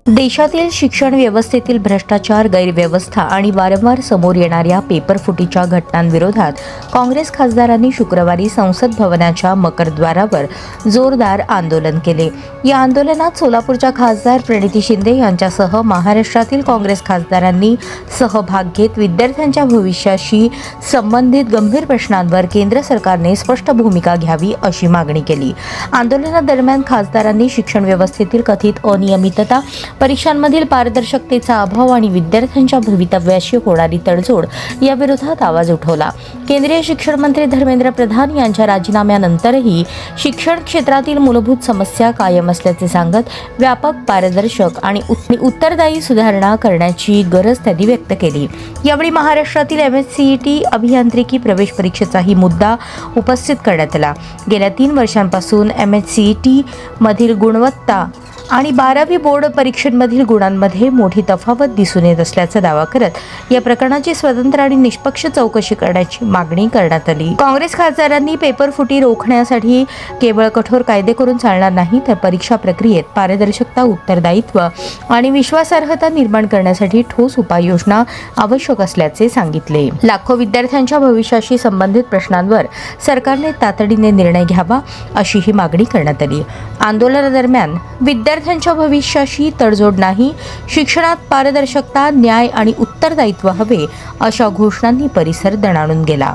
देशातील शिक्षण व्यवस्थेतील भ्रष्टाचार, गैरव्यवस्था आणि वारंवार समोर येणाऱ्या पेपरफुटीच्या घटनांविरोधात काँग्रेस खासदारांनी शुक्रवारी संसद भवनाच्या मकरद्वारावर जोरदार आंदोलन केले। या आंदोलनात सोलापूरच्या खासदार प्रणिती शिंदे यांच्यासह महाराष्ट्रातील काँग्रेस खासदारांनी सहभाग घेत विद्यार्थ्यांच्या भविष्याशी संबंधित गंभीर प्रश्नांवर केंद्र सरकारने स्पष्ट भूमिका घ्यावी अशी मागणी केली। आंदोलनादरम्यान खासदारांनी शिक्षण व्यवस्थेतील कथित अनियमितता, परीक्षांमधील पारदर्शकतेचा अभाव आणि विद्यार्थ्यांच्या भवितव्याशी होणारी तडजोड या विरोधात आवाज उठवला। केंद्रीय शिक्षण मंत्री धर्मेंद्र प्रधान यांच्या राजीनाम्यानंतरही शिक्षण क्षेत्रातील मूलभूत समस्या कायम असल्याचे सांगत व्यापक, पारदर्शक आणि उत्तरदायी सुधारणा करण्याची गरज त्यांनी व्यक्त केली। यावेळी महाराष्ट्रातील MHCET अभियांत्रिकी प्रवेश परीक्षेचाही मुद्दा उपस्थित करण्यात आला। गेल्या 3 वर्षांपासून MHCET मधील गुणवत्ता आणि 12वी बोर्ड परीक्षांमधील गुणांमध्ये मोठी तफावत दिसून येत असल्याचा दावा करत या प्रकरणाची स्वतंत्र आणि निष्पक्ष चौकशी करण्याची मागणी करण्यात आली। काँग्रेस खासदारांनी पेपरफुटी रोखण्यासाठी केवळ कठोर कायदे करून चालणार नाही, तर परीक्षा प्रक्रियेत पारदर्शकता, उत्तरदायित्व आणि विश्वासार्हता निर्माण करण्यासाठी ठोस उपाययोजना आवश्यक असल्याचे सांगितले। लाखो विद्यार्थ्यांच्या भविष्याशी संबंधित प्रश्नांवर सरकारने तातडीने निर्णय घ्यावा अशीही मागणी करण्यात आली। आंदोलनादरम्यान विद्यार्थ्यांच्या भविष्याशी तडजोड नाही, शिक्षणात पारदर्शकता, न्याय आणि उत्तरदायित्व हवे अशा घोषणांनी परिसर दणाणून गेला।